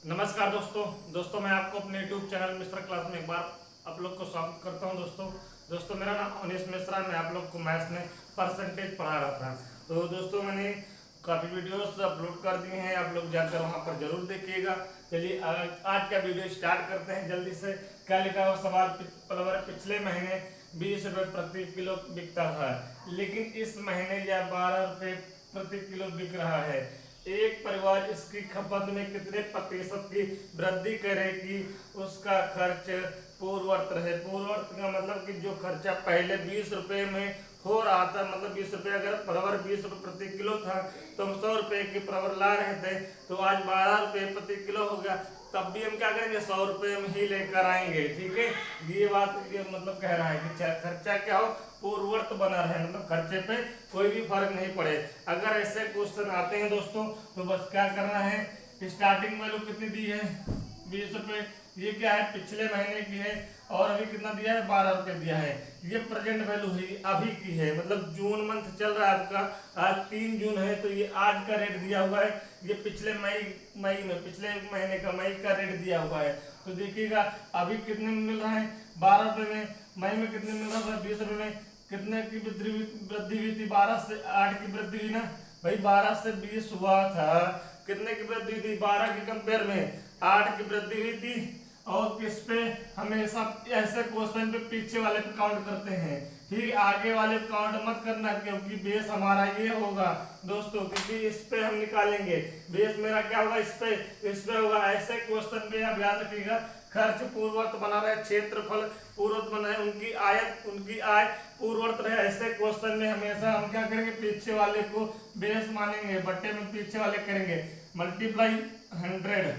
नमस्कार दोस्तों मैं आपको अपने YouTube चैनल मिस्टर क्लास में एक बार आप लोग को स्वागत करता हूं। दोस्तों मेरा नाम अनिश मिश्रा, मैं आप लोग को मैथ्स में परसेंटेज पढ़ा रहा था। तो दोस्तों मैंने काफ़ी वीडियोस अपलोड कर दिए हैं, आप लोग जाकर वहां पर जरूर देखिएगा। चलिए आज का वीडियो स्टार्ट करते हैं जल्दी से। क्या लिखा हुआ सवाल, पिछले महीने 20 रुपये प्रति किलो बिकता था, लेकिन इस महीने यह 12 रुपये प्रति किलो बिक रहा है। एक परिवार इसकी खपत में कितने प्रतिशत की वृद्धि करेगी? उसका खर्च पूर्ववर्त रहे। पूर्ववर्त का मतलब कि जो खर्चा पहले 20 रुपये में हो रहा था, मतलब 20 रुपये, अगर परवर 20 रुपये प्रति किलो था तो हम 100 रुपये की परवर ला रहे थे, तो आज 12 रुपये प्रति किलो हो गया। तब भी हम क्या करेंगे, 100 रुपये में ही लेकर आएंगे। ठीक है, ये बात ये मतलब कह रहा है कि खर्चा क्या हो, पूर्ववर्त बना रहे, मतलब खर्चे पे कोई भी फर्क नहीं पड़े। अगर ऐसे क्वेश्चन आते हैं दोस्तों तो बस क्या करना है, स्टार्टिंग वैल्यू कितनी दी है 20 रुपये, ये क्या है पिछले महीने की है, और अभी कितना दिया है 12 रुपये दिया है। ये प्रेजेंट वैल्यू है, अभी की है, मतलब जून मंथ चल रहा है आपका, आज 3 जून है, तो ये आज का रेट दिया हुआ है। ये पिछले मई में पिछले महीने का मई का रेट दिया हुआ है। तो देखिएगा अभी कितने में मिल रहा है, 12 रुपये में। मई में कितने मिल रहा था, 20 रुपये में। कितने की वृद्धि हुई थी, 12 से 8 की वृद्धि हुई ना भाई, 12 से 20 हुआ था। कितने की वृद्धि हुई थी, 12 के कंपेयर में 8 की वृद्धि हुई थी। और किस पे, हमेशा ऐसे क्वेश्चन पे पीछे वाले पे काउंट करते हैं, ठीक, आगे वाले पे काउंट मत करना, क्योंकि बेस हमारा ये होगा दोस्तों, क्योंकि इस पे हम निकालेंगे। बेस मेरा क्या होगा, इस पे होगा। ऐसे क्वेश्चन पे आप याद रखिएगा, खर्च पूर्ववर्त बना रहे, क्षेत्रफल पूर्ववर्त बना है, उनकी आय पूर्ववर्त रहे। ऐसे क्वेश्चन में हमेशा हम क्या करेंगे, पीछे वाले को बेस मानेंगे, बट्टे में पीछे वाले करेंगे। मल्टीप्लाई 100,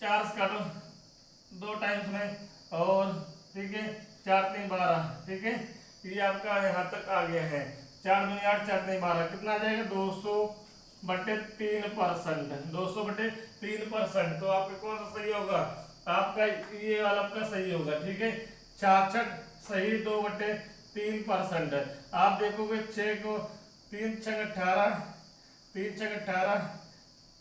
4 से काटो 2 टाइम्स में, और ठीक है 4 3 12, ठीक है, ये आपका यहाँ तक आ गया है। 4 दूनी 8, 4 3 12, कितना आ जाएगा 200/3%, 200/3%। तो आपका कौन सा सही होगा, आपका ये वाला आपका सही होगा। ठीक है, 66 सही, 2/3%। आप देखोगे 6 को 3 6 18, 3 6 18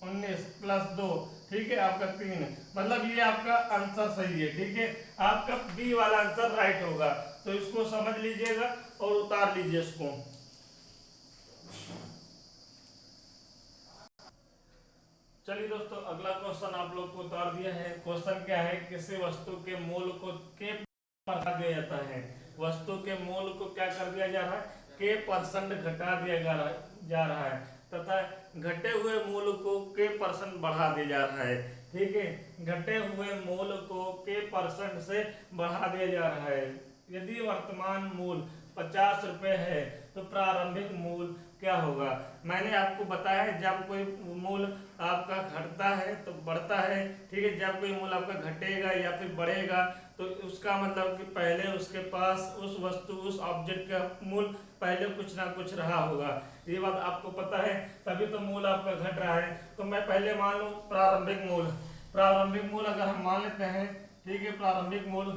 19 प्लस 2, ठीक है, आपका 3, मतलब ये आपका आंसर सही है। ठीक है, आपका बी वाला आंसर राइट होगा। तो इसको समझ लीजिएगा और उतार लीजिए इसको। चलिए दोस्तों, अगला क्वेश्चन आप लोग को उतार दिया है। क्वेश्चन क्या है, किसी वस्तु के मूल्य को के बढ़ा दिया जाता है। वस्तु के मूल्य को क्या कर दिया जा रहा है, के परसेंट घटा दिया जा रहा है, तथा घटे हुए मूल्य को के परसेंट बढ़ा दिया जा रहा है। ठीक है, घटे हुए मूल्य को के परसेंट से बढ़ा दिया जा रहा है। यदि वर्तमान मूल्य 50 रुपये है तो प्रारंभिक मूल्य क्या होगा। मैंने आपको बताया है, जब कोई मूल्य आपका घटता है तो बढ़ता है, ठीक है, जब कोई मूल्य आपका घटेगा या फिर बढ़ेगा तो उसका मतलब कि पहले उसके पास उस वस्तु, उस ऑब्जेक्ट का मूल्य पहले कुछ ना कुछ रहा होगा। ये बात आपको पता है, तभी तो मूल्य आपका घट रहा है। तो मैं पहले मान लूँ प्रारंभिक मूल्य अगर हम मान लेते हैं, ठीक है, प्रारंभिक मूल्य,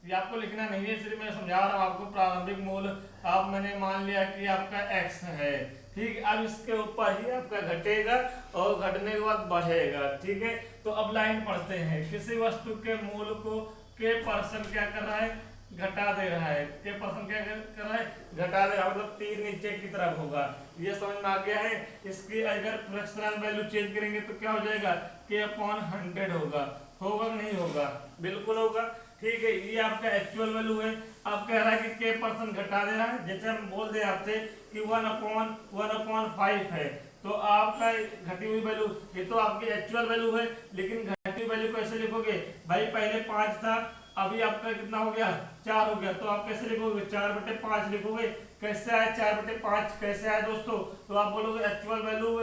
ये आपको लिखना नहीं है, सिर्फ मैं समझा रहा हूँ आपको। प्रारंभिक मूल्य आप मैंने मान लिया कि आपका x है, ठीक, अब इसके ऊपर ही आपका घटेगा और घटने के बाद बढ़ेगा। ठीक है, तो अब लाइन पढ़ते हैं। किसी वस्तु के मूल्य को के परसेंट क्या कर रहा है, घटा दे रहा है। के परसेंट क्या कर रहा है, घटा दे रहा है, मतलब तीर नीचे की तरफ होगा। ये समझ में आ गया है। इसकी अगर फ्रैक्शनल वैल्यू चेंज करेंगे तो क्या हो जाएगा, k/100 होगा नहीं होगा, बिल्कुल होगा। ठीक है, ये आपका एक्चुअल वैल्यू है। आप कह रहा है कि के परसेंट घटा दे रहा है, जैसे हम बोल दे आपसे कि 1/1/5 है, तो आपका घटी हुई वैल्यू, ये तो आपकी एक्चुअल वैल्यू है, लेकिन घटी हुई वैल्यू कैसे लिखोगे भाई, पहले 5 था, अभी आपका कितना हो गया, 4 हो गया, तो आप कैसे लिखोगे, 4/5 लिखोगे। कैसे आया 4/5, कैसे आया दोस्तों, तो आप बोलोगे एक्चुअल वैल्यू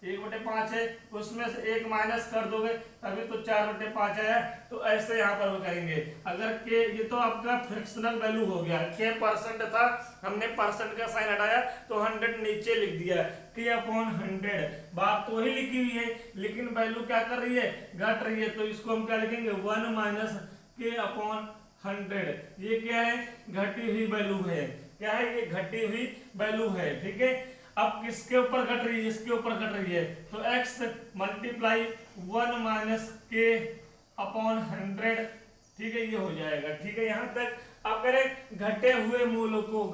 1/5 है, उसमें से 1 माइनस कर दोगे तभी तो 4/5 आया। तो ऐसे यहाँ पर करेंगे। अगर के, ये तो आपका फ्रैक्शनल वैल्यू हो गया, के परसेंट था, हमने परसेंट का साइन हटाया तो 100 नीचे लिख दिया, k/100। बात तो वही लिखी हुई है, लेकिन वैल्यू क्या कर रही है, घट रही है। तो इसको हम क्या लिखेंगे, 1 - k/100। ये क्या है, घटी हुई वैल्यू है। क्या है, ये घटी हुई वैल्यू है। ठीक है, अब किसके ऊपर घट रही है, इसके ऊपर घट रही है, तो x मल्टीप्लाई 1 माइनस के अपॉन 100, ठीक है, ये हो जाएगा। ठीक है, यहाँ तक। अब करें घटे हुए मूल को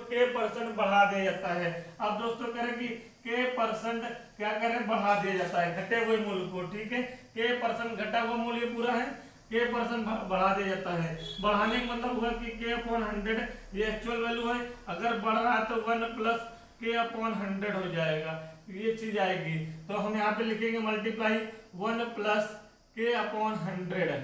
के परसेंट बढ़ा दिया जाता है। अब दोस्तों करें कि के परसेंट क्या करें, बढ़ा दिया जाता है घटे हुए मूल को। ठीक है, के परसेंट घटा हुआ मूल ये पूरा है, के परसेंट बढ़ा दिया जाता है। बढ़ाने का मतलब हुआ कि के अपॉन 100 ये एक्चुअल वैल्यू है, अगर बढ़ रहा है तो 1 प्लस के अपॉन 100 हो जाएगा, ये चीज आएगी। तो हम यहाँ पे लिखेंगे मल्टीप्लाई 1 प्लस के अपॉन 100।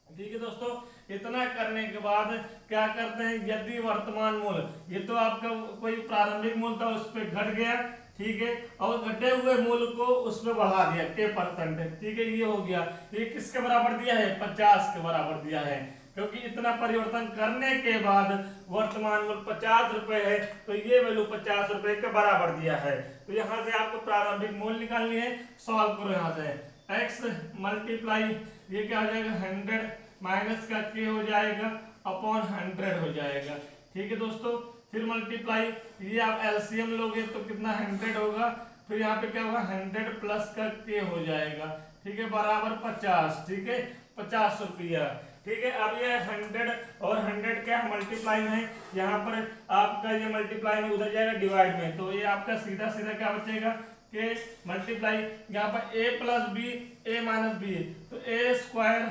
ठीक है दोस्तों, इतना करने के बाद क्या करते हैं, यदि वर्तमान मूल, ये तो आपका कोई प्रारंभिक मूल था उस पर घट गया, ठीक है, और घटे हुए मूल को उसमें बढ़ा दिया के परसेंट, ठीक है, ये हो गया। ये किसके बराबर दिया है, 50 के बराबर दिया है, क्योंकि इतना परिवर्तन करने के बाद वर्तमान मूल 50 रुपए है, तो ये वैल्यू 50 रुपए के बराबर दिया है। तो यहाँ से आपको प्रारंभिक मूल निकालनी है, सॉल्व करो। यहाँ से x मल्टीप्लाई ये क्या हो जाएगा 100 माइनस का के हो जाएगा अपॉन 100 हो जाएगा। ठीक है दोस्तों, फिर मल्टीप्लाई ये आप एलसीएम लोगे तो कितना 100 होगा, फिर यहाँ पे क्या होगा 100 प्लस का के हो जाएगा, ठीक है, बराबर 50, ठीक है, 50 रुपया। ठीक है, अब ये 100 और 100 क्या मल्टीप्लाई में, यहाँ पर आपका ये मल्टीप्लाई में उधर जाएगा डिवाइड में, तो ये आपका सीधा सीधा क्या बचेगा के मल्टीप्लाई यहाँ पर a plus B A minus B, तो ए स्क्वायर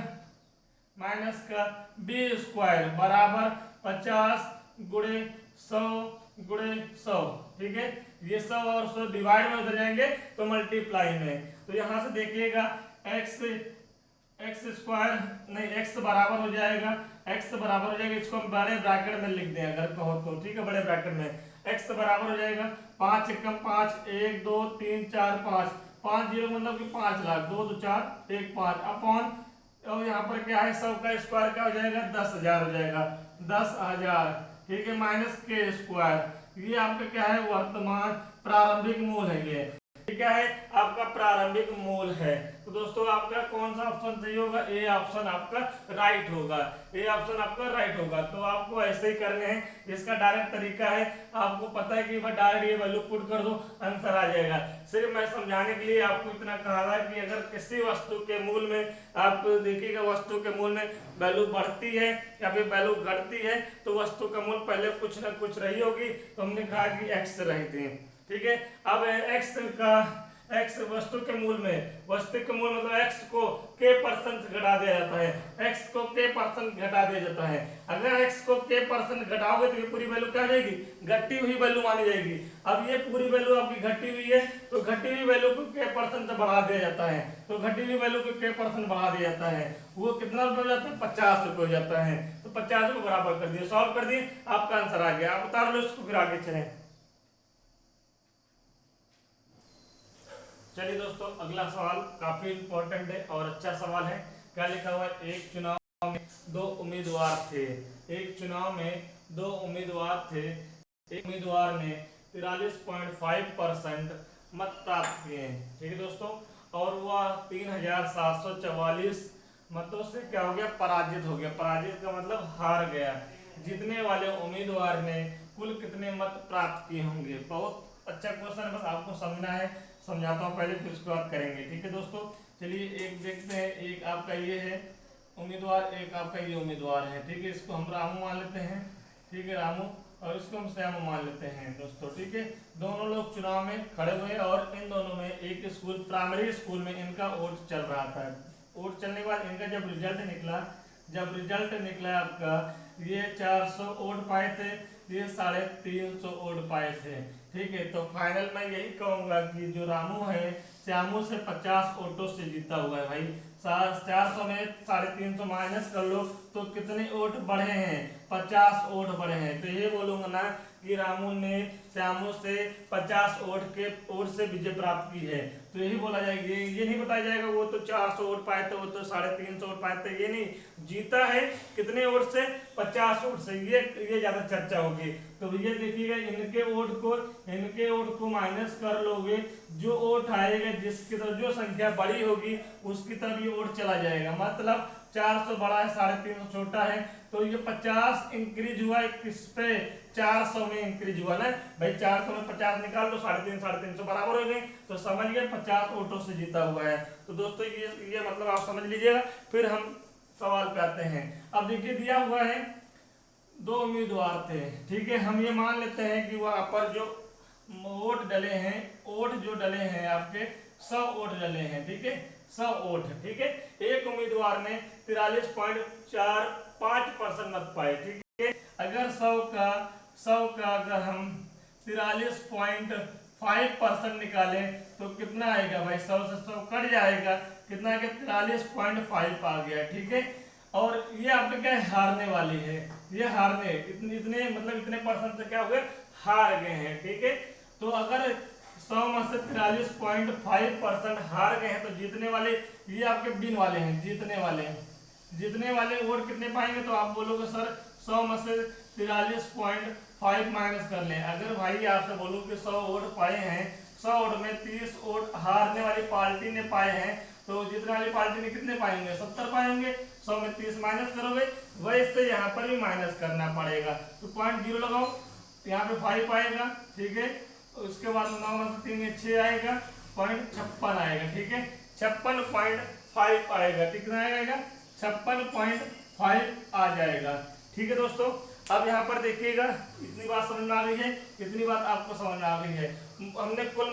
माइनस का बी स्क्वायर बराबर 50 गुणे 100 गुणे 100। ठीक है, ये 100 और 100 डिवाइड में उधर जाएंगे तो मल्टीप्लाई में, तो यहां से देखिएगा एक्स स्क्वायर नहीं x बराबर हो जाएगा, x बराबर हो जाएगा, इसको हम बड़े ब्रैकेट में लिख दें अगर कहो तो, ठीक है, बड़े ब्रैकेट में x बराबर हो जाएगा 5 एकम 5 1 2 3 4 5 5 जीरो मतलब कि 5 लाख 2 2 4 1 5 अपॉन, और यहाँ पर क्या है 100 का स्क्वायर क्या हो जाएगा 10,000 हो जाएगा 10,000। ठीक है, माइनस के स्क्वायर, ये आपका क्या है वर्तमान प्रारंभिक मूल है, ये क्या है आपका प्रारंभिक मूल है। तो दोस्तों आपका कौन सा ऑप्शन सही होगा, ए ऑप्शन आपका राइट होगा, ए ऑप्शन आपका राइट होगा। तो आपको ऐसे ही करने हैं, इसका डायरेक्ट तरीका है, आपको पता है कि डायरेक्ट ये वैल्यू पुट कर दो आंसर आ जाएगा। सिर्फ मैं समझाने के लिए आपको इतना कहा था कि अगर किसी वस्तु के मूल में आप देखिएगा वस्तु के मूल में वैल्यू बढ़ती है या फिर वैल्यू घटती है तो वस्तु का मूल पहले कुछ ना कुछ रही होगी, तो हमने कहा कि एक्स रही थी। ठीक है, अब x वस्तु के मूल में, वस्तु के मूल मतलब x को k परसेंट घटा दिया जाता है, x को k परसेंट घटा दिया जाता है। अगर x को k परसेंट घटाओगे तो ये पूरी वैल्यू क्या जाएगी, घटी हुई वैल्यू मानी जाएगी। अब ये पूरी वैल्यू आपकी घटी हुई है, तो घटी हुई वैल्यू को k परसेंट से बढ़ा दिया जाता है, तो घटी हुई वैल्यू को k परसेंट बढ़ा दिया जाता है, वो कितना रुपये हो जाता है 50 रुपये हो जाता है। तो 50 रुपये बराबर कर दिए, सॉल्व कर दिए, आपका आंसर आ गया। आप उतार लो इसको, फिर आगे चले। चलिए दोस्तों, अगला सवाल काफी इंपॉर्टेंट है और अच्छा सवाल है। क्या लिखा हुआ है, एक चुनाव में दो उम्मीदवार थे, एक चुनाव में दो उम्मीदवार थे, एक उम्मीदवार ने 43.5% मत प्राप्त किए। ठीक है दोस्तों, और वह 3,744 मतों से क्या हो गया, पराजित हो गया। पराजित का मतलब हार गया। जीतने वाले उम्मीदवार ने कुल कितने मत प्राप्त किए होंगे। बहुत अच्छा क्वेश्चन है, बस आपको समझना है, समझाता हूँ पहले फिर उसके बाद करेंगे। ठीक है दोस्तों, चलिए एक देखते हैं, एक आपका ये है उम्मीदवार, एक आपका ये उम्मीदवार है। ठीक है, इसको हम रामू मान लेते हैं, ठीक है रामू, और इसको हम श्यामू मान लेते हैं दोस्तों। ठीक है, दोनों लोग चुनाव में खड़े हुए और इन दोनों में एक स्कूल प्राइमरी स्कूल में इनका वोट चल रहा था। वोट चलने के बाद इनका जब रिजल्ट निकला आपका, ये 400 वोट पाए थे, ये 350 वोट पाए थे। ठीक है, तो फाइनल मैं यही कहूंगा कि जो रामू है श्यामू से 50 वोटों से जीता हुआ है भाई। 400 में 350 माइनस कर लो तो कितने वोट बढ़े हैं, 50 वोट बढ़े हैं। तो ये बोलूंगा ना कि रामू ने श्यामू से 50 वोट से विजय प्राप्त की है, तो यही बोला जाएगा। ये नहीं बताया जाएगा वो तो 400 वोट पाए थे, वो तो 350 वोट पाए थे, ये नहीं, जीता है कितने वोट से, 50 वोट से, ये ज्यादा चर्चा होगी। तो ये देखिएगा, इनके वोट को माइनस कर लोगे, जो वोट आएगा जिसकी तरफ जो संख्या बड़ी होगी उसकी तरफ ये वोट चला जाएगा। मतलब 400 बड़ा है, 350 छोटा है, तो ये 50 इंक्रीज हुआ है किस पे, 400 में इंक्रीज हुआ ना भाई। 400 में 50 निकाल लो, 350 बराबर हो गए, तो समझ गए 50 वोटों से जीता हुआ है। तो दोस्तों ये मतलब आप समझ लीजिएगा। फिर हम सवाल पे आते हैं। अब देखिए दिया हुआ है 2 उम्मीदवार थे, ठीक है। हम ये मान लेते हैं कि वहां पर जो वोट डले हैं, वोट जो डले हैं आपके 100 वोट डले हैं, ठीक है, 100 वोट, ठीक है। एक उम्मीदवार ने 43.45% मत पाए, ठीक है। अगर 100 का अगर हम 43.5% निकालें तो कितना आएगा भाई, 100 से 100 कट जाएगा, कितना आएगा 43.5 आ गया, ठीक है। और ये आपके क्या है, हारने वाली है, ये हारने इतने मतलब इतने परसेंट से क्या हुए, हार गए हैं, ठीक है। तो अगर 100 में से 43.5% हार गए हैं तो जीतने वाले ये आपके बिन वाले हैं, जीतने वाले हैं। जीतने वाले वोट कितने पाएंगे, तो आप बोलोगे सर 100 में से 43.5 माइनस कर लें। अगर भाई आपसे बोलूं कि 100 वोट पाए हैं, 100 वोट में 30 वोट हारने वाली पार्टी ने पाए हैं, तो जीतने वाली पार्टी ने कितने पाएंगे, 70 पाएंगे। 100 में 30 माइनस करोगे, वैसे यहाँ पर भी माइनस करना पड़ेगा। तो 0.0 लगाओ, यहाँ पे 5 आएगा, ठीक है। उसके बाद 9 में 3 में 6 आएगा, 0.56 आएगा, ठीक है। 56.5 आएगा, कितना आएगा, 56.5 आ जाएगा, ठीक है दोस्तों। अब यहाँ पर देखिएगा, इतनी बात समझ में आ गई है, इतनी बात आपको समझ में आ गई है। हमने कुल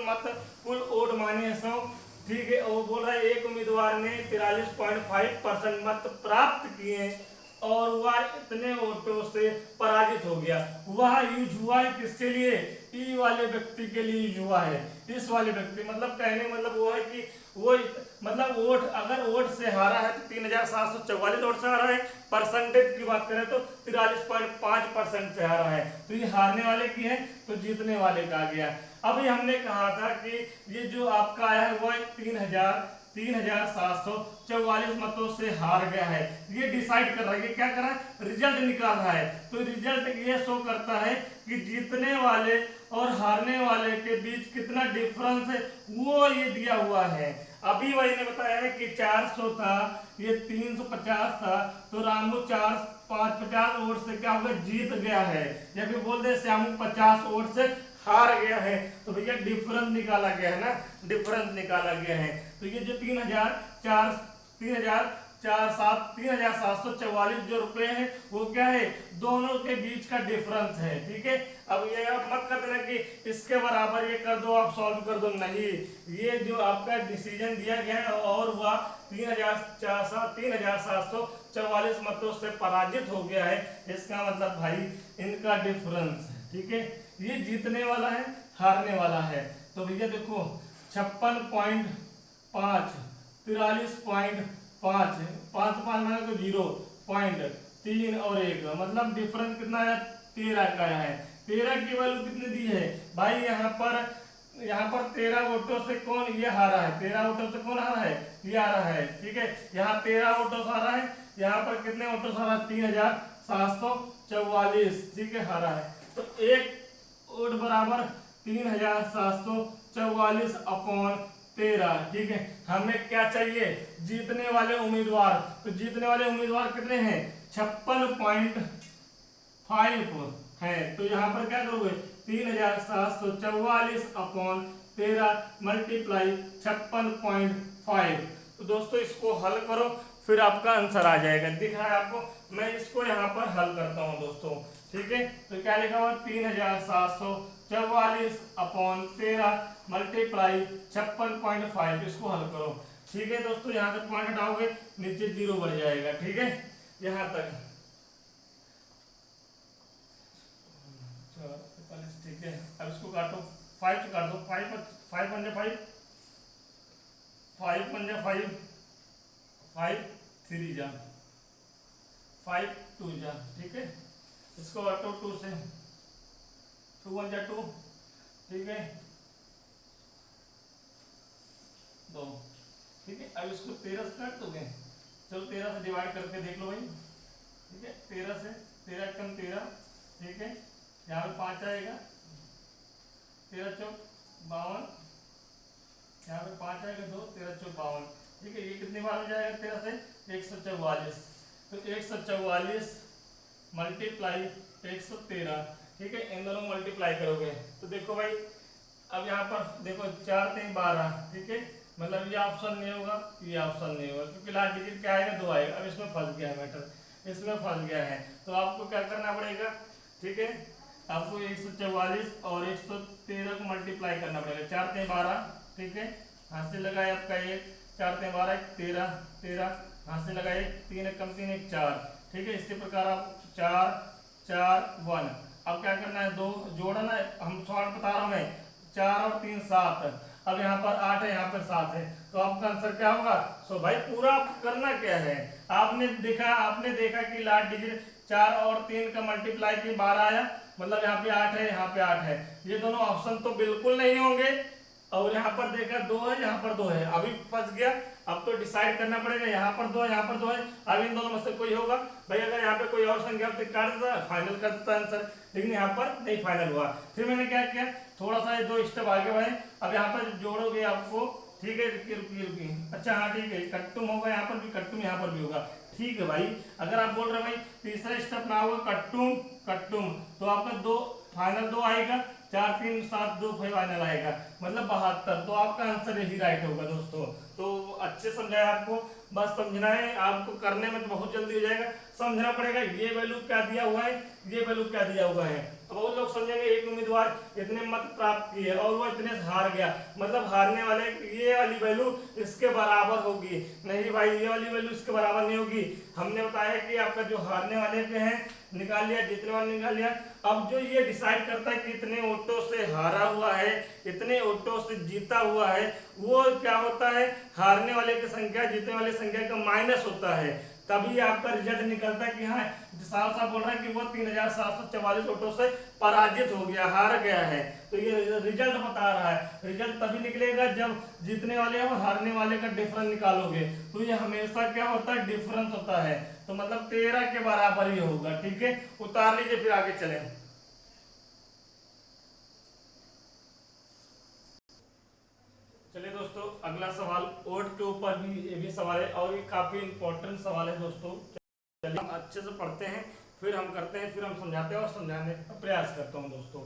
वोट माने हैं 100, ठीक है। वो बोल रहा है एक उम्मीदवार ने 43.5% मत प्राप्त किए और वह इतने वोटों से पराजित हो गया। वह यूज हुआ है किसके लिए, ई वाले व्यक्ति के लिए यूज हुआ है। इस वाले व्यक्ति मतलब कहने मतलब वो है कि वो मतलब वोट, अगर वोट से हारा है तो 3744 वोट से हारा है। परसेंटेज की बात करें तो 43.5% से हारा है, तो ये हारने वाले की है, तो जीतने वाले का आ गया। अभी हमने कहा था कि ये जो आपका आया है वह 3744 मतों से हार गया है। ये डिसाइड कर रहा है, ये क्या कर रहा है, रिजल्ट निकाल रहा है। तो रिजल्ट ये शो करता है कि जीतने वाले और हारने वाले के बीच कितना डिफरेंस है, वो ये दिया हुआ है। अभी वही ने बताया है कि 400 था, ये 350 था, तो रामू 50 वोट से क्या होगा, जीत गया है। या फिर बोल दे श्यामू 50 वोट से हार गया है। तो भैया डिफरेंस निकाला गया है ना, डिफरेंस निकाला गया है। तो ये जो 3744 जो रुपए हैं वो क्या है, दोनों के बीच का डिफरेंस है, ठीक है। अब ये आप मत कर देना कि इसके बराबर ये कर दो, आप सॉल्व कर दो, नहीं। ये जो आपका डिसीजन दिया गया है और वह 3744 मतों से पराजित हो गया है, इसका मतलब भाई इनका डिफरेंस है, ठीक है। ये जीतने वाला है, हारने वाला है। तो भैया देखो 56.5, 43.5, 5 माने तो 0.3 और 1 मतलब डिफरेंस कितना है, 13 का है। 13 की वैल्यू कितनी दी है भाई, यहाँ पर 13 वोटों से कौन ये हारा है, 13 वोटों से कौन हारा है, ये हारा है, ठीक है। यहाँ 13 वोटों से हारा है, यहाँ पर कितने वोटों से हारा, 3744, ठीक है, हारा है। तो एक वोट बराबर 3744/13, ठीक है। हमें क्या चाहिए, जीतने वाले उम्मीदवार। तो जीतने वाले उम्मीदवार कितने हैं, 56.5 है। तो यहाँ पर क्या करोगे, 3744/13 मल्टीप्लाई 56.5। तो दोस्तों इसको हल करो, फिर आपका आंसर आ जाएगा, दिख रहा है आपको। मैं इसको यहाँ पर हल करता हूँ दोस्तों, ठीक है। तो क्या लिखा हुआ, 3744/13 मल्टीप्लाई 56.5, इसको हल करो, ठीक है दोस्तों। यहाँ से पॉइंट हटाओगे, नीचे 0 बढ़ जाएगा, ठीक है, यहाँ तक। ठीक है, अब इसको काटो, 5 से काट दो, 5 पंजे 5, 5 पंजे 5, 5 3 जा, 5 2 जा, ठीक है। इसको काटो 2 से, 2 1 जा 2, ठीक है, 2, ठीक है। अब इसको 13 से काट दोगे, चलो 13 से डिवाइड करके देख लो भाई, ठीक है। 13 से 13 कम 13, ठीक है। यहाँ पे 5 आएगा, 13 चौक 52, यहाँ पे 5 आएगा 2, 13 चौक 52, ठीक है, ये कितनी बार हो जाएगा 13 से 144, तो 144 मल्टीप्लाई 113, ठीक है, इन दोनों मल्टीप्लाई करोगे तो देखो भाई अब यहाँ पर देखो 4 3 12, ठीक है, मतलब ये ऑप्शन नहीं होगा, ये ऑप्शन नहीं होगा क्योंकि लास्ट डिजिट क्या आएगा 2 आएगा। अब इसमें फंस गया है मैटर, इसमें फंस गया है, तो आपको क्या करना पड़ेगा, ठीक है, आपको 144 और 113 को मल्टीप्लाई करना पड़ेगा। 4 3 12, ठीक है, हाथ से लगाए आपका 1, 4 3 12 13 13, हाथ से लगाए 3 कम 3 1 4, ठीक है। इसी प्रकार आप 4 4 1, अब क्या करना है 2 जोड़ना है, हम सॉल्व बता रहा हूँ मैं, 4 और 3 7, अब यहाँ पर 8 है, यहाँ पर 7 है, तो आपका आंसर क्या होगा। सो भाई पूरा करना क्या है, आपने देखा कि लास्ट डिजिट 4 और 3 का मल्टीप्लाई की 12 आया, मतलब यहाँ पे 8 है, यहाँ पे 8 है, ये दोनों ऑप्शन तो बिल्कुल नहीं होंगे, और यहाँ पर देखा 2 है, यहाँ पर 2 है, अभी फंस गया। अब तो डिसाइड करना पड़ेगा, यहाँ पर 2 है, यहाँ पर 2 है, अब इन दोनों में से कोई होगा। भाई अगर यहाँ पे कोई और संख्या तो काट देता, फाइनल कर देता आंसर, लेकिन यहाँ पर नहीं फाइनल हुआ। फिर मैंने क्या किया, थोड़ा सा 2 स्टेप आगे बढ़े, अब यहाँ पर जोड़ोगे आपको, ठीक है, रुकी, अच्छा हाँ ठीक है, कट्टुम होगा, यहाँ पर भी कट्टुम, यहाँ पर भी होगा, ठीक है भाई। अगर आप बोल रहे भाई तीसरा स्टेप ना होगा कट्टुम, तो आपका 2 फाइनल 2 आएगा, 4 3 7 2 फाइनल आएगा, मतलब 72, तो आपका आंसर यही राइट होगा दोस्तों। तो अच्छे समझाया आपको, बस समझना है, आपको करने में तो बहुत जल्दी हो जाएगा, समझना पड़ेगा ये वैल्यू क्या दिया हुआ है, ये वैल्यू क्या दिया हुआ है। अब बहुत लोग समझेंगे एक उम्मीदवार इतने मत प्राप्त किए और वो इतने से हार गया, मतलब हारने वाले ये वाली वैल्यू इसके बराबर होगी, नहीं भाई ये वाली वैल्यू इसके बराबर नहीं होगी। हमने बताया कि आपका जो हारने वाले पे है निकाल लिया, जीतने वाले निकाल लिया। अब जो ये डिसाइड करता है कि इतने वोटों से हारा हुआ है, इतने वोटों से जीता हुआ है, वो क्या होता है, हारने वाले की संख्या जीतने वाले संख्या का माइनस होता है, तभी आपका रिजल्ट निकलता है कि हाँ साफ साफ बोल रहा है कि वो 3744 वोटों से पराजित हो गया, हार गया है। तो ये रिजल्ट बता रहा है, रिजल्ट तभी निकलेगा जब जीतने वाले और हारने वाले का डिफरेंस निकालोगे, तो ये हमेशा क्या होता है, डिफरेंस होता है, तो मतलब 13 के बराबर ही होगा, ठीक है। उतार लीजिए फिर आगे चले। चलिए दोस्तों अगला सवाल ओट के ऊपर भी, ये भी सवाल है और ये काफी इंपॉर्टेंट सवाल है दोस्तों। चलिए हम अच्छे से पढ़ते हैं, फिर हम करते हैं, फिर हम समझाते हैं और समझाने का प्रयास करता हूँ दोस्तों।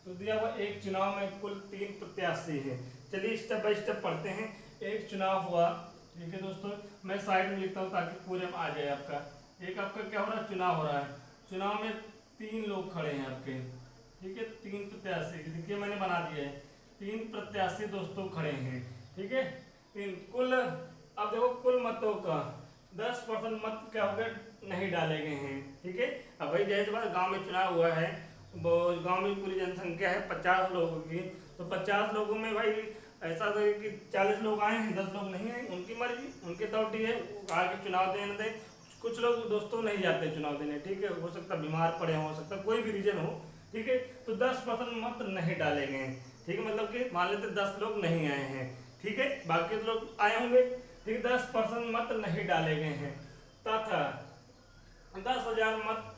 तो दिया हुआ एक चुनाव में कुल 3 प्रत्याशी है। चलिए स्टेप बाय स्टेप पढ़ते हैं। एक चुनाव हुआ, ठीक है दोस्तों, मैं साइड में लिखता हूँ ताकि पूरे में आ जाए आपका। एक आपका क्या हो रहा है, चुनाव हो रहा है, चुनाव में 3 लोग खड़े हैं आपके, ठीक है, 3 प्रत्याशी, देखिए मैंने बना दिया है, 3 प्रत्याशी दोस्तों खड़े हैं, ठीक है, 3 कुल। अब देखो कुल मतों का 10% मत क्या हो गए, नहीं डाले गए हैं, ठीक है। अब भाई जैसे बात गांव में चुनाव हुआ है, गांव में पूरी जनसंख्या है 50 लोगों की, तो 50 लोगों में भाई ऐसा तो कि 40 लोग आए हैं, 10 लोग नहीं आए, उनकी मर्जी, उनके तौटी है, आगे चुनाव देने दें। कुछ लोग दोस्तों नहीं जाते चुनाव देने, ठीक है, हो सकता बीमार पड़े हो सकता कोई भी रीजन हो, ठीक है, तो 10% मत नहीं डाले गए, ठीक है, मतलब कि मान लेते 10 लोग नहीं आए हैं, ठीक है, बाकी लोग आए होंगे, ठीक है, 10% मत नहीं डाले गए हैं तथा 10,000 मत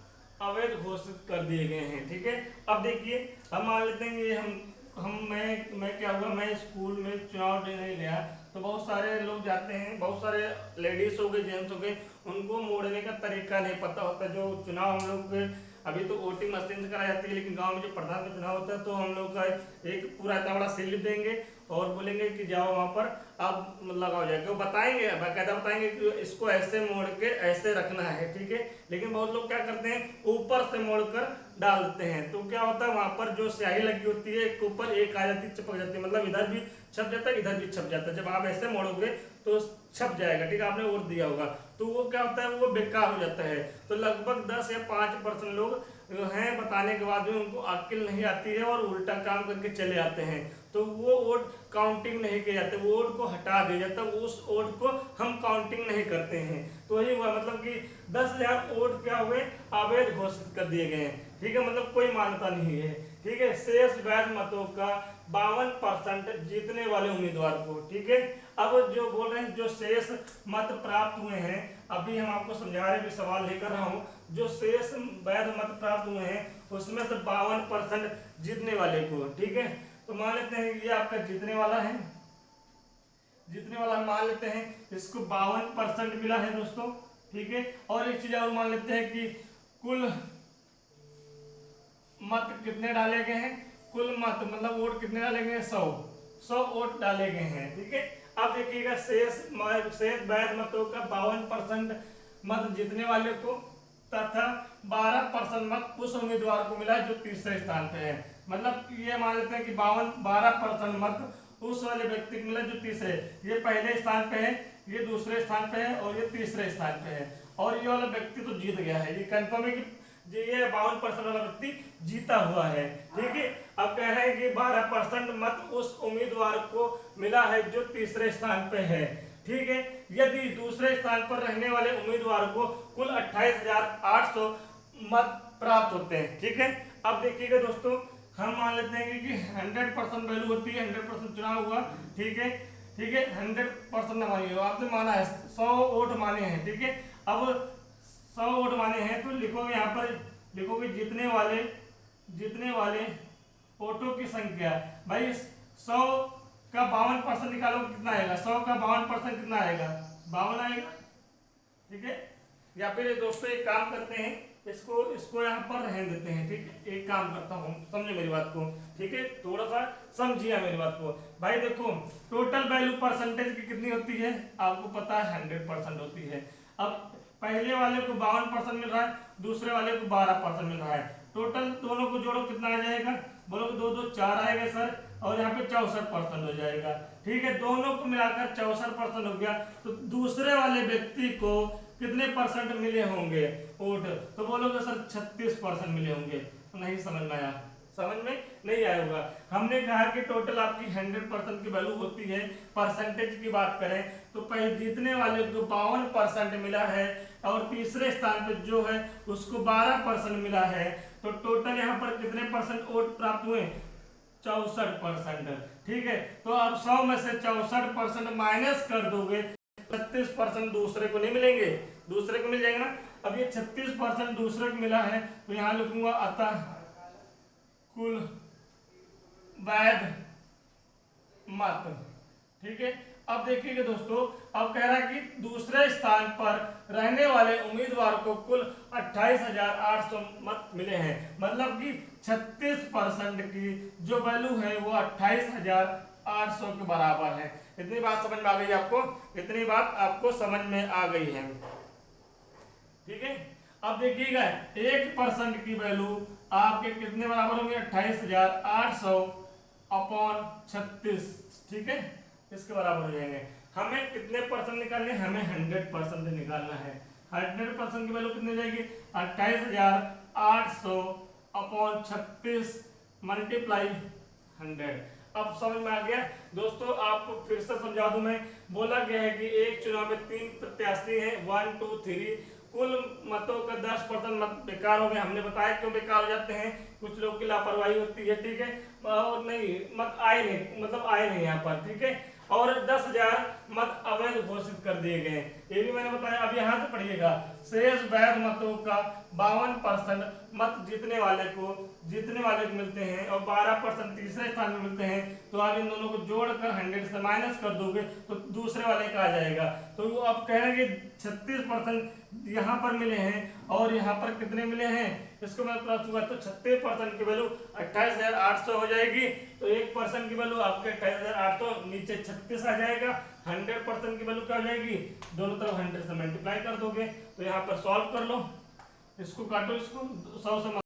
अवैध घोषित कर दिए गए हैं, ठीक है। अब देखिए हम मान लेते हैं ये मैं क्या हुआ, मैं स्कूल में चुनाव देने गया, तो बहुत सारे लोग जाते हैं, बहुत सारे लेडीज हो गए, जेंट्स हो गए, उनको मोड़ने का तरीका नहीं पता होता। जो चुनाव हम लोग के अभी तो वोटिंग मशीन से कराई जाती है, लेकिन गांव में जो प्रधान का चुनाव होता है तो हम लोग का एक पूरा इतना बड़ा स्लिप देंगे और बोलेंगे कि जाओ वहाँ पर आप लगाओ जाएगा, वो बताएंगे, बाकायदा बताएंगे कि इसको ऐसे मोड़ के ऐसे रखना है, ठीक है। लेकिन बहुत लोग क्या करते हैं ऊपर से मोड़ कर डाल देते हैं, तो क्या होता है वहां पर जो स्याही लगी होती है एक ऊपर एक आ जाती है, चिपक जाती है, मतलब इधर भी छप जाता है इधर भी छप जाता है। जब आप ऐसे मोड़ोगे तो छप जाएगा, ठीक है, आपने वोट दिया होगा, तो वो क्या होता है वो बेकार हो जाता है। तो लगभग 10 या 5% लोग हैं बताने के बाद भी उनको अक्ल नहीं आती है और उल्टा काम करके चले आते हैं, तो वो वोट काउंटिंग नहीं किए जाते, वो वोट को हटा दिया जाता है, उस वोट को हम काउंटिंग नहीं करते हैं। तो यही हुआ, मतलब कि 10,000 वोट क्या हुए अवैध घोषित कर दिए गए हैं, ठीक है, मतलब कोई मान्यता नहीं है, ठीक है। शेष वैध मतों का 52% जीतने वाले उम्मीदवार को, ठीक है। अब जो बोल रहे हैं जो शेष मत प्राप्त हुए हैं, अभी हम आपको समझा रहे, भी सवाल लेकर रहा हूँ, जो शेष वैध मत प्राप्त हुए हैं उसमें से 52% जीतने वाले को, ठीक है। तो मान लेते हैं ये आपका जीतने वाला है, जीतने वाला हम मान लेते हैं इसको 52% मिला है दोस्तों, ठीक है। और एक चीज और मान लेते हैं कि कुल मत कितने डाले गए हैं, कुल मत मतलब वोट कितने डाले गए हैं, 100 वोट डाले गए हैं, ठीक है। अब देखिएगा शेष वैध मतों का 52% मत जीतने वाले को तथा 12% मत उस उम्मीदवार को मिला जो तीसरे स्थान पे है। मतलब ये मान लेते हैं कि 12% मत उस वाले व्यक्ति को मिला जो तीसरे, ये पहले स्थान पे है, ये दूसरे स्थान पे है और ये तीसरे स्थान पे है, और ये वाला व्यक्ति तो जीत गया है, ये कंफर्म है कि ये 52% वाला व्यक्ति जीता हुआ है, ठीक है। अब कह रहे हैं कि 12% मत उस उम्मीदवार को मिला है जो तीसरे स्थान पे है, ठीक है। यदि दूसरे स्थान पर रहने वाले उम्मीदवार को कुल 28,800 मत प्राप्त होते हैं, ठीक है। अब देखिएगा दोस्तों, हम मान लेते हैं कि 100% वैल्यू होती है, 100% चुनाव हुआ, ठीक है, ठीक है। 100% न मानिए, आपने माना है 100 वोट माने हैं, ठीक है। अब 100 वोट माने हैं तो लिखोगे, यहाँ पर लिखोगे जीतने वाले वोटों की संख्या। भाई 100 का 52% निकालो, कितना आएगा, 100 का 52% कितना आएगा, 52 आएगा, ठीक है। या फिर दोस्तों एक काम करते हैं, इसको यहाँ पर रहने देते हैं, ठीक है। एक काम करता हूँ, समझे मेरी बात को, ठीक है, थोड़ा सा समझिए मेरी बात को। भाई देखो, टोटल वैल्यू परसेंटेज की कितनी होती है आपको पता है, 100% होती है। अब पहले वाले को 52% मिल रहा है, दूसरे वाले को 12% मिल रहा है, टोटल दोनों को जोड़ो कितना आ जाएगा, बोलो 2 2 4 आएगा सर, और यहाँ पे 64% हो जाएगा, ठीक है। दोनों को मिलाकर 64% हो गया, तो दूसरे वाले व्यक्ति को कितने परसेंट मिले होंगे वोट, तो बोलोगे सर 36% मिले होंगे। नहीं समझ में आया, समझ में नहीं आया होगा। हमने कहा कि टोटल आपकी 100% की वैल्यू होती है। परसेंटेज की बात करें तो पहले जीतने वाले को 52% मिला है और तीसरे स्थान पर जो है उसको 12% मिला है, तो टोटल यहाँ पर कितने परसेंट वोट प्राप्त हुए, 64%, ठीक है। तो अब 100 में से 64% माइनस कर दोगे, 36% दूसरे को नहीं मिलेंगे, दूसरे को मिल जाएगा ना। अब ये 36% दूसरे को मिला है, तो यहाँ लिखूंगा अतः कुल वैध मत, ठीक है। अब देखिएगा दोस्तों, अब कह रहा है कि दूसरे स्थान पर रहने वाले उम्मीदवार को कुल 28,800 मत मिले हैं, मतलब कि 36% की जो वैल्यू है वो 28,800 के बराबर है। इतनी बात समझ में आ गई आपको, इतनी बात आपको समझ में आ गई है, ठीक है। अब देखिएगा 1% की वैल्यू आपके कितने बराबर होंगे, 28,800 अपॉन 36, ठीक है, इसके बराबर हो जाएंगे। हमें कितने परसेंट निकालने, हमें 100% निकालना है। 100% की वैल्यू कितनी हो जाएगी, 28,800 अपॉन 36 मल्टीप्लाई 100। अब समझ में आ गया दोस्तों, आपको फिर से समझा दूं मैं। बोला गया है कि एक चुनाव में 3 प्रत्याशी हैं, 1 2 3, कुल मतों का 10% मत बेकार हो गए। हमने बताया क्यों बेकार हो जाते हैं, कुछ लोग की लापरवाही होती है, ठीक है, और नहीं मत आए नहीं, मतलब आए नहीं यहाँ पर, ठीक है। और 10,000 मत अवैध घोषित कर दिए गए, ये भी मैंने बताया। अब यहाँ से पढ़िएगा, शेष वैध मतों का 52% मत जीतने वाले को मिलते हैं और 12% तीसरे स्थान में मिलते हैं, तो आप इन दोनों को जोड़कर 100 से माइनस कर दोगे तो दूसरे वाले का आ जाएगा। तो आप कह रहे हैं कि 36% यहाँ पर मिले हैं और यहाँ पर कितने मिले हैं, इसको मैं प्लस हुआ तो 36% की वैल्यू 28,800 हो जाएगी। तो 1% की वैल्यू आपके 28,800, नीचे 36 आ जाएगा। 100% की वैल्यू क्या हो जाएगी, दोनों तरफ 100 से मल्टीप्लाई कर दोगे, तो यहाँ पर सॉल्व कर लो, इसको काटो, इसको 100 से